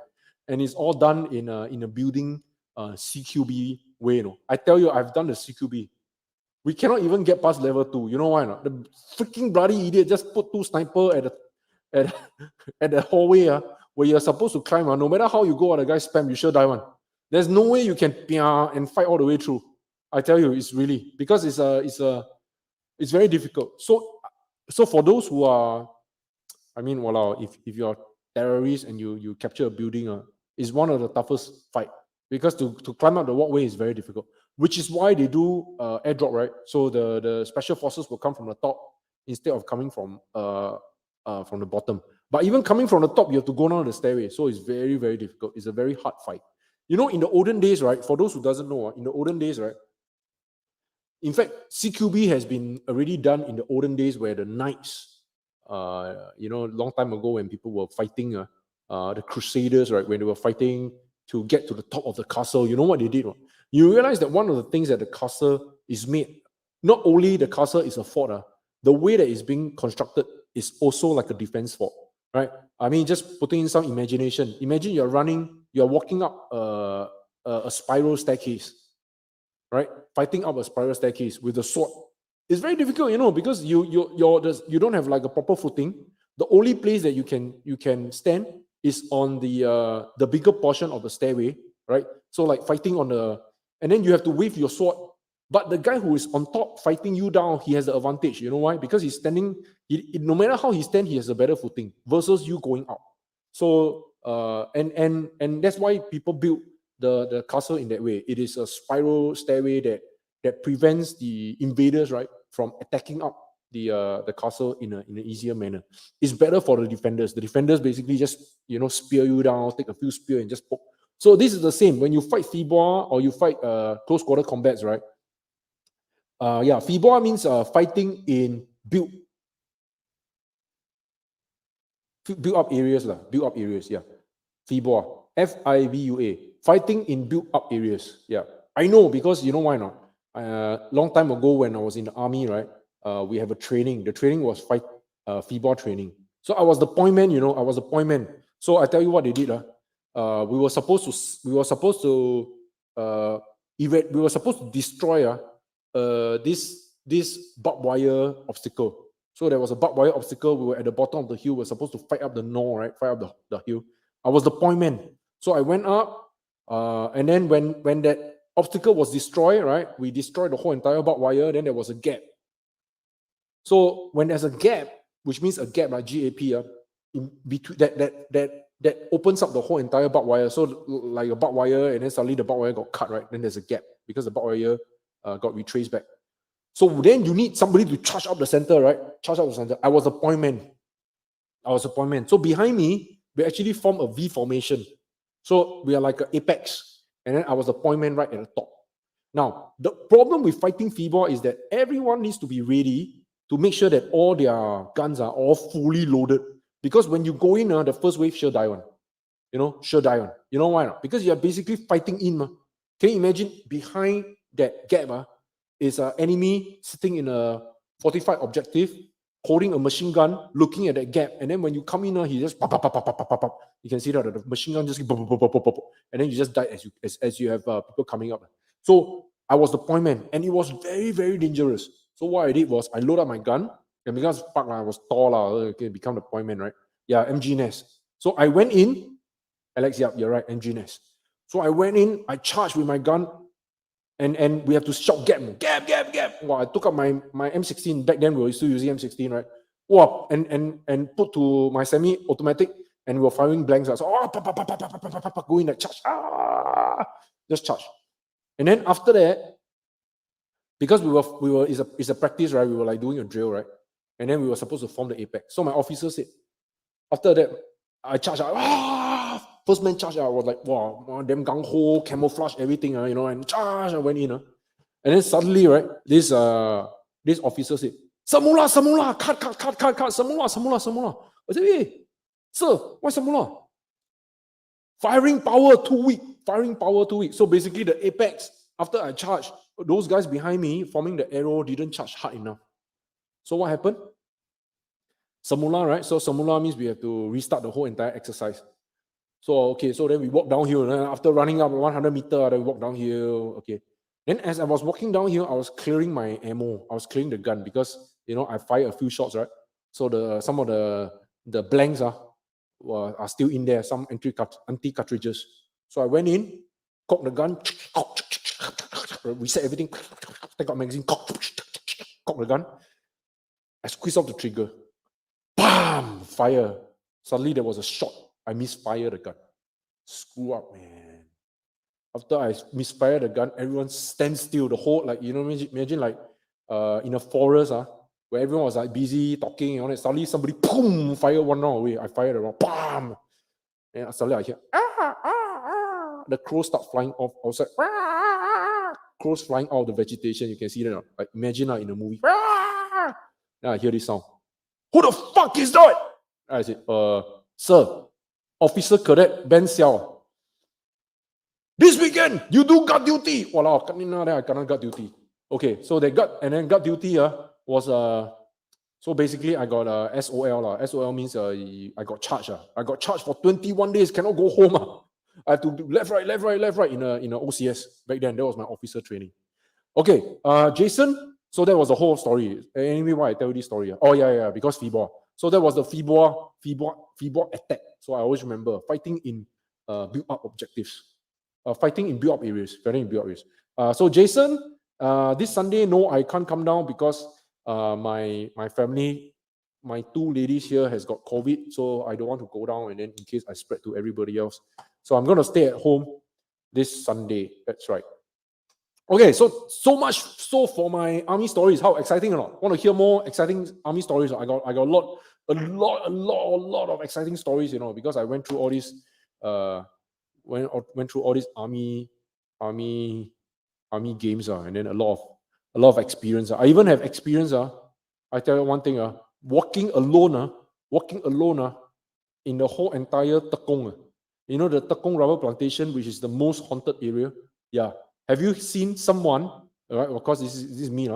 and it's all done in a building CQB way. I tell you, I've done the CQB. We cannot even get past level 2. You know why not? The freaking bloody idiot just put 2 sniper at the hallway where you're supposed to climb. No matter how you go, the guy spam, you sure die one. There's no way you can and fight all the way through. I tell you, it's really because it's very difficult. So for those who are, I mean, walao, if you're terrorists and you capture a building, it's one of the toughest fight, because to climb up the walkway is very difficult, which is why they do airdrop, right? So the special forces will come from the top instead of coming from the bottom. But even coming from the top, you have to go down the stairway. So it's very, very difficult. It's a very hard fight. In the olden days, right? For those who doesn't know, in the olden days, right? In fact, CQB has been already done in the olden days, where the knights, long time ago when people were fighting, the Crusaders, right? When they were fighting to get to the top of the castle, you know what they did? Right? You realize that one of the things that the castle is made, not only the castle is a fort, the way that it's being constructed is also like a defense fort, right? I mean, just putting in some imagination. Imagine you're walking up a spiral staircase, right? Fighting up a spiral staircase with a sword. It's very difficult, because you don't have like a proper footing. The only place that you can stand is on the bigger portion of the stairway, right? So like fighting and then you have to wave your sword. But the guy who is on top fighting you down, he has the advantage. You know why? Because he's standing. No matter how he stands, he has a better footing versus you going up. So and that's why people build the castle in that way. It is a spiral stairway that prevents the invaders, right, from attacking up the castle in an easier manner. It's better for the defenders. The defenders basically just spear you down, take a few spear and just poke. So this is the same when you fight FIBA or you fight close quarter combats, right? FIBA means fighting in built up areas lah. Built up areas, yeah. FIBA, FIBUA, fighting in built up areas. Yeah, I know, because you know why not? Long time ago when I was in the army, right? We have a training. The training was FIBA training. So I was the point man. I was the point man. So I tell you what they did. We were supposed to destroy this barbed wire obstacle. So there was a barbed wire obstacle. We were at the bottom of the hill. We were supposed to fight up the knoll, right? Fight up the hill. I was the point man. So I went up, and then when that obstacle was destroyed, right? We destroyed the whole entire barbed wire. Then there was a gap. So when there's a gap, which means a gap like GAP, in between that opens up the whole entire barbed wire. So like a barbed wire, and then suddenly the barbed wire got cut, right? Then there's a gap because the barbed wire got retraced back. So then you need somebody to charge up the center, right? Charge up the center. I was a point man. So behind me, we actually form a V formation. So we are like an apex. And then I was the point man right at the top. Now, the problem with fighting FIBA is that everyone needs to be ready to make sure that all their guns are all fully loaded. Because when you go in, the first wave sure die one. Sure die one. You know why not? Because you're basically fighting in. Can you imagine behind that gap is an enemy sitting in a fortified objective, holding a machine gun, looking at that gap, and then when you come in, he just pop, pop, pop, pop, pop, pop, pop. You can see that the machine gun just pop, pop, pop, pop, pop, and then you just die as you have people coming up. So I was the point man, and it was very, very dangerous. So what I did was I loaded up my gun, and because I was tall, okay, become the point man, right? Yeah, MG Nest. So I went in, Alex, yeah, you're right, MG Nest. So I went in, I charged with my gun, And we have to shout gap. Wow, I took up my M16. Back then we were still using M16, right? Wow, and put to my semi-automatic, and we were firing blanks. So going like charge, just charge. And then after that, because we were it's a practice, right? We were like doing a drill, right? And then we were supposed to form the apex. So my officer said, after that, I charged out. First man charge out. I was like, wow, damn gung ho, camouflage, everything, and charge. I went in. And then suddenly, right, this officer said, Samula, cut, Samula. I said, hey, sir, why Samula? Firing power too weak. So basically, the apex, after I charged, those guys behind me forming the arrow didn't charge hard enough. So what happened? Samula, right? So Samula means we have to restart the whole entire exercise. So then we walk downhill. And after running up 100 meters, then we walk downhill. Okay. Then as I was walking downhill, I was clearing my ammo. I was clearing the gun because I fired a few shots, right? So some of the blanks are still in there, some empty cartridges. So I went in, cocked the gun, reset everything, take out magazine, cock the gun. I squeezed off the trigger. Bam! Fire. Suddenly there was a shot. I misfired the gun. Screw up, man. After I misfired the gun, everyone stands still. The whole, imagine like in a forest, where everyone was like busy talking, and suddenly somebody, boom, fire one round away. I fired around, bam! And suddenly I hear, the crows start flying off outside. Crows flying out of the vegetation. You can see that. Like, imagine in a movie. Then I hear this sound. Who the fuck is that? I said, sir, Officer Cadet Ben Xiao. This weekend, you do guard duty. Walao, then I cannot guard duty. Okay, so guard duty was, so basically I got SOL. SOL means I got charged. I got charged for 21 days, cannot go home. I have to do left, right in a OCS. Back then, that was my officer training. Okay, Jason, so that was the whole story. Anyway, why I tell you this story? Oh, yeah, because FIBOR. So that was the FIBOR attack. So I always remember fighting in build-up objectives. Fighting in build-up areas. So Jason, this Sunday, no, I can't come down because my family, my two ladies here has got COVID, so I don't want to go down and then in case I spread to everybody else. So I'm going to stay at home this Sunday. That's right. Okay, so much for my army stories. How exciting or not? Want to hear more exciting army stories? I got a lot of exciting stories, because I went through all these went through all these army games, and then a lot of experience. I even have experience. I tell you one thing, walking alone in the whole entire Tekong. The Tekong rubber plantation, which is the most haunted area. Yeah. Have you seen someone, right? Of course, this is me,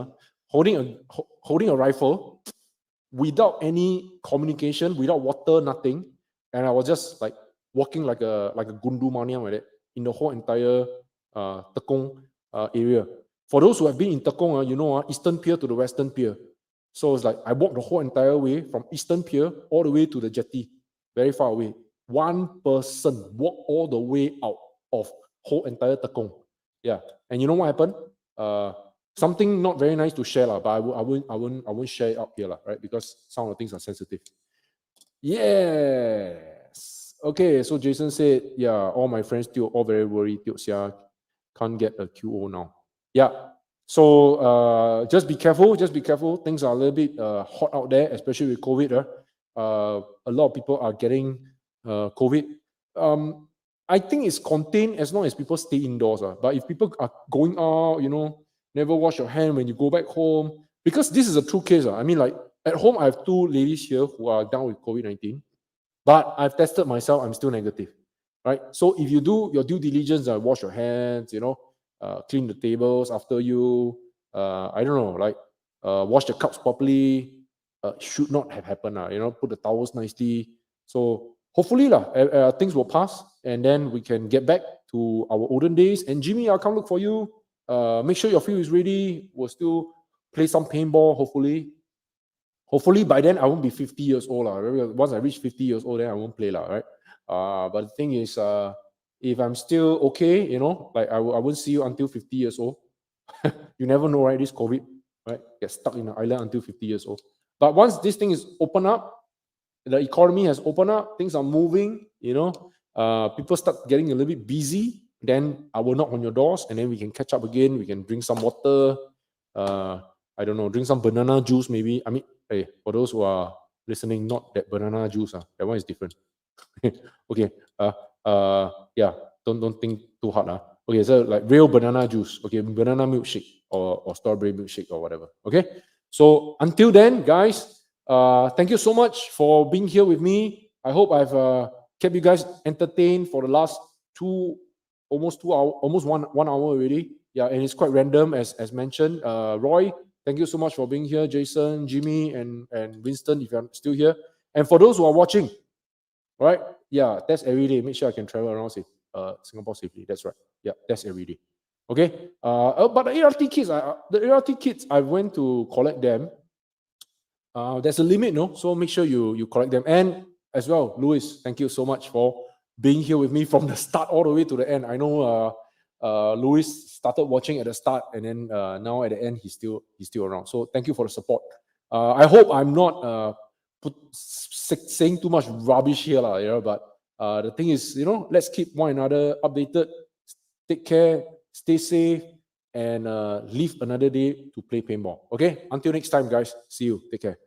holding a rifle without any communication, without water, nothing, and I was just like walking like a gundu maniam like that in the whole entire Tekong area. For those who have been in Tekong, Eastern Pier to the Western Pier. So it's like I walked the whole entire way from Eastern Pier all the way to the jetty, very far away. One person walked all the way out of whole entire Tekong. Yeah, and you know what happened? Something not very nice to share, but I won't share it up here, right? Because some of the things are sensitive. Yes. Okay, so Jason said, yeah, all my friends still all very worried. Can't get a QO now. Yeah. So just be careful. Things are a little bit hot out there, especially with COVID. A lot of people are getting COVID. I think it's contained as long as people stay indoors. But if people are going out, never wash your hand when you go back home, because this is a true case. I mean, like at home, I have two ladies here who are down with COVID-19, but I've tested myself, I'm still negative, right? So if you do your due diligence, wash your hands, clean the tables after you, I don't know, like wash the cups properly, should not have happened. Put the towels nicely. So hopefully things will pass and then we can get back to our olden days. And Jimmy, I'll come look for you. Make sure your field is ready. We'll still play some paintball, hopefully. Hopefully by then I won't be 50 years old. Once I reach 50 years old, then I won't play, right? But the thing is, if I'm still okay, like I won't see you until 50 years old. You never know, right? This COVID, right? Get stuck in an island until 50 years old. But once this thing is open up, the economy has opened up, things are moving, people start getting a little bit busy, then I will knock on your doors and then we can catch up again. We can drink some water. I don't know, drink some banana juice maybe. I mean, hey, for those who are listening, not that banana juice, that one is different. Okay. Yeah, don't think too hard. Okay, so like real banana juice, okay, banana milkshake or strawberry milkshake or whatever. Okay. So until then, guys, thank you so much for being here with me. I hope I've kept you guys entertained for the last almost 2 hours, almost one hour already. Yeah, and it's quite random as mentioned. Roy, thank you so much for being here. Jason, Jimmy, and Winston, if you're still here. And for those who are watching, right? Yeah, that's every day. Make sure I can travel around Singapore safely. That's right. Yeah, that's every day. Okay. But the ART kids, I went to collect them. There's a limit, no? So make sure you collect them. And as well, Louis, thank you so much for being here with me from the start all the way to the end. I know Louis started watching at the start, and then now at the end he's still around. So thank you for the support. I hope I'm not saying too much rubbish here, but the thing is, let's keep one another updated. Take care, stay safe, and live another day to play paintball. Okay? Until next time, guys. See you. Take care.